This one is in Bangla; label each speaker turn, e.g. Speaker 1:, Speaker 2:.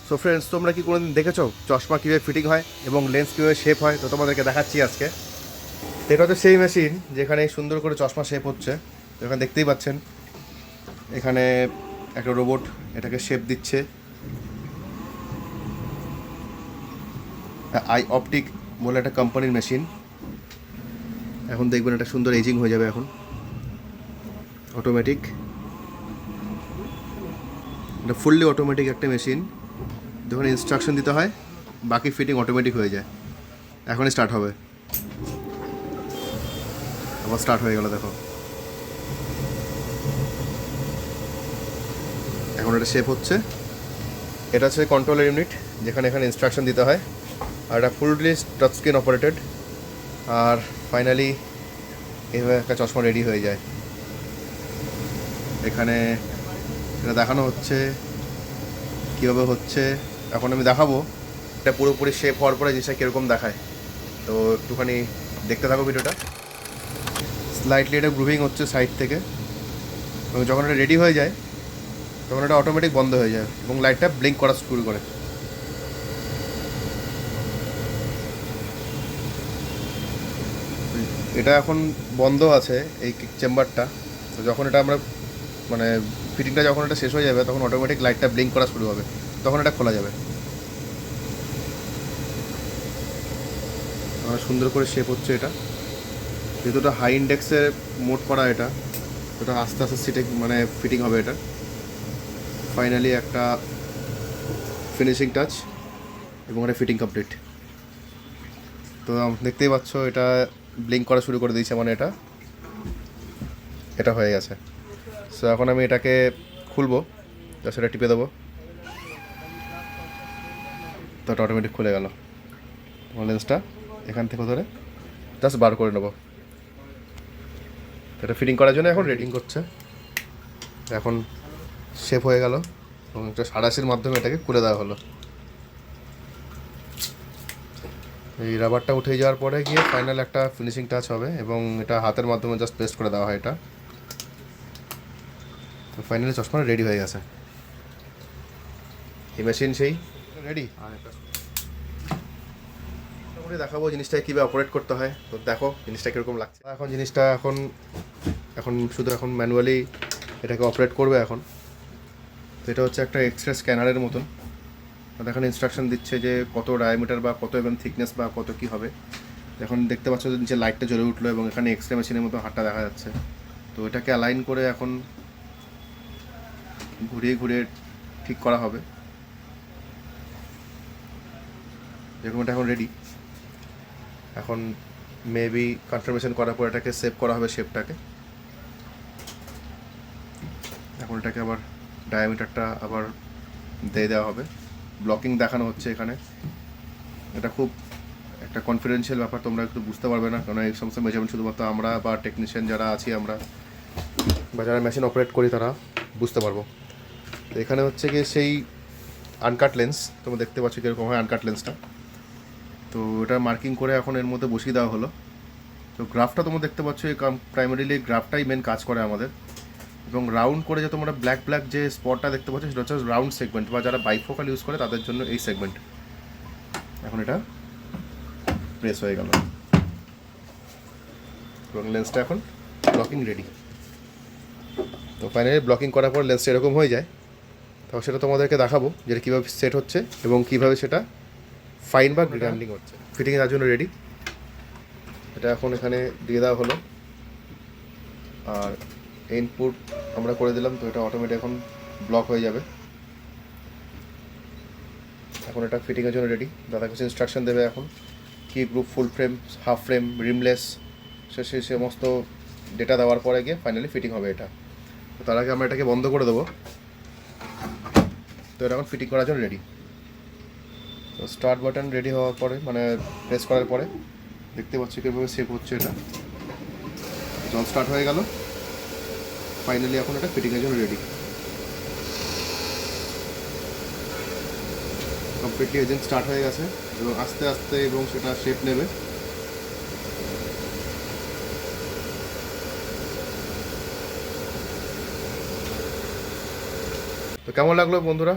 Speaker 1: সো ফ্রেন্ডস, তোমরা কি কোনোদিন দেখেছো চশমা কীভাবে ফিটিং হয় এবং লেন্স কীভাবে শেপ হয়? তো তোমাদেরকে দেখাচ্ছি আজকে। তো এটা হচ্ছে সেই মেশিন যেখানে সুন্দর করে চশমা শেপ হচ্ছে। তো এখানে দেখতেই পাচ্ছেন, এখানে একটা রোবট এটাকে শেপ দিচ্ছে। আই অপটিক বলে একটা কোম্পানির মেশিন। এখন দেখবেন এটা সুন্দর এজিং হয়ে যাবে। এখন অটোমেটিক, এটা ফুললি অটোমেটিক একটা মেশিন। যখন ইনস্ট্রাকশন দিতে হয় বাকি ফিটিং অটোমেটিক হয়ে যায়। এখনই স্টার্ট হবে, আবার স্টার্ট হয়ে গেল। দেখো এখন এটা শেপ হচ্ছে। এটা হচ্ছে কন্ট্রোলার ইউনিট, যেখানে এখানে ইনস্ট্রাকশন দিতে হয়। আর এটা ফুললি টাচ স্ক্রিন অপারেটেড। আর ফাইনালি এইভাবে একটা চশমা রেডি হয়ে যায়। এখানে এটা দেখানো হচ্ছে কীভাবে হচ্ছে। এখন আমি দেখাবো এটা পুরোপুরি শেপ হওয়ার পরে জিনিসটা কীরকম দেখায়। তো একটুখানি দেখতে থাকো ভিডিওটা। স্লাইটলি এটা গ্রুভিং হচ্ছে সাইড থেকে, এবং যখন এটা রেডি হয়ে যায় তখন এটা অটোমেটিক বন্ধ হয়ে যায় এবং লাইটটা ব্লিঙ্ক করা শুরু করে। এটা এখন বন্ধ আছে এই চেম্বারটা। তো যখন এটা আমরা মানে ফিটিংটা যখন এটা শেষ হয়ে যাবে তখন অটোমেটিক লাইটটা ব্লিঙ্ক করা শুরু হবে, তখন এটা খোলা যাবে। সুন্দর করে শেপ হচ্ছে এটা। যেহেতু এটা হাই ইন্ডেক্সে মোড করা, এটা আস্তে আস্তে সিটে মানে ফিটিং হবে। এটা ফাইনালি একটা ফিনিশিং টাচ এবং এটা ফিটিং কমপ্লিট। তো দেখতেই পাচ্ছ এটা ব্লিঙ্ক করা শুরু করে দিয়েছে, মানে এটা হয়ে গেছে। সো এখন আমি এটাকে খুলবো, জাস্ট এটা টিপে দেবো, তো এটা অটোমেটিক খুলে গেল। লেন্সটা এখান থেকে ধরে জাস্ট বার করে নেবো। এটা ফিটিং করার জন্য এখন রেডিং করছে। এখন শেপ হয়ে গেল এবং একটা সাঁড়াশির মাধ্যমে এটাকে খুলে দেওয়া হলো। এই রাবারটা উঠে যাওয়ার পরে গিয়ে ফাইনাল একটা ফিনিশিং টাচ হবে এবং এটা হাতের মাধ্যমে জাস্ট পেস্ট করে দেওয়া হয় এটা। তো ফাইনালি চশমা রেডি হয়ে গেছে। এই মেশিন সেই রেডি। মোটামুটি দেখাবো জিনিসটা কীভাবে অপারেট করতে হয়। তো দেখো জিনিসটা কীরকম লাগছে। এখন জিনিসটা এখন শুধু ম্যানুয়ালি এটাকে অপারেট করবে এখন। তো এটা হচ্ছে একটা এক্সরে স্ক্যানারের মতন। এখন ইনস্ট্রাকশন দিচ্ছে যে কত ডায়ামিটার বা কত এবং থিকনেস বা কত কী হবে। এখন দেখতে পাচ্ছ যে নিচে লাইটটা জ্বলে উঠলো এবং এখানে এক্সরে মেশিনের মতো হাতটা দেখা যাচ্ছে। তো এটাকে অ্যালাইন করে এখন ঘুরিয়ে ঘুরিয়ে ঠিক করা হবে। যেরকম এটা এখন রেডি। এখন মেবি কনফার্মেশন করার পর এটাকে সেভ করা হবে শেপটাকে। এখন এটাকে আবার ডায়ামিটারটা আবার দিয়ে দেওয়া হবে। ব্লকিং দেখানো হচ্ছে এখানে। এটা খুব একটা কনফিডেন্সিয়াল ব্যাপার, তোমরা একটু বুঝতে পারবে না, কারণ এই সমস্ত মেজারমেন্ট শুধুমাত্র আমরা বা টেকনিশিয়ান যারা আছি আমরা বা যারা মেশিন অপারেট করি তারা বুঝতে পারবো। তো এখানে হচ্ছে গিয়ে সেই আনকাট লেন্স, তোমরা দেখতে পাচ্ছ কীরকম হয় আনকাট লেন্সটা। তো এটা মার্কিং করে এখন এর মধ্যে বসিয়ে দেওয়া হলো। তো গ্রাফটা তোমরা দেখতে পাচ্ছ, এই প্রাইমারিলি গ্রাফটাই মেন কাজ করে আমাদের। এবং রাউন্ড করে যে তোমরা ব্ল্যাক যে স্পটটা দেখতে পাচ্ছ সেটা হচ্ছে রাউন্ড সেগমেন্ট, বা যারা বাইফোকাল ইউজ করে তাদের জন্য এই সেগমেন্ট। এখন এটা প্রেস হয়ে গেল এবং লেন্সটা এখন ব্লকিং রেডি। তো ফাইনালি ব্লকিং করার পর লেন্সটা এরকম হয়ে যায়। তো সেটা তোমাদেরকে দেখাবো যেটা কীভাবে সেট হচ্ছে এবং কীভাবে সেটা ফাইন বা গ্রাইন্ডিং হচ্ছে। ফিটিংয়ের জন্য রেডি। এটা এখন এখানে দিয়ে দেওয়া হলো আর ইনপুট আমরা করে দিলাম। তো এটা অটোমেটিক এখন ব্লক হয়ে যাবে। এখন এটা ফিটিংয়ের জন্য রেডি। দাদা কিছু ইনস্ট্রাকশন দেবে এখন, কি গ্রুপ, ফুল ফ্রেম, হাফ ফ্রেম, রিমলেস, সেই সমস্ত ডেটা দেওয়ার পরে গিয়ে ফাইনালি ফিটিং হবে এটা। তো তার আগে আমরা এটাকে বন্ধ করে দেবো। তো এটা এখন ফিটিং করার জন্য রেডি। তো স্টার্ট বাটন রেডি হওয়ার পরে মানে প্রেস করার পরে দেখতে পাচ্ছি কীভাবে সেভ হচ্ছে এটা। জল স্টার্ট হয়ে গেল। ফাইনালি এখন এটা ফিটিংয়ের জন্য রেডি। কমপ্লিটলি এজেন্ট স্টার্ট হয়ে গেছে এবং আস্তে আস্তে এবং সেটা শেপ নেবে। তো কেমন লাগলো বন্ধুরা?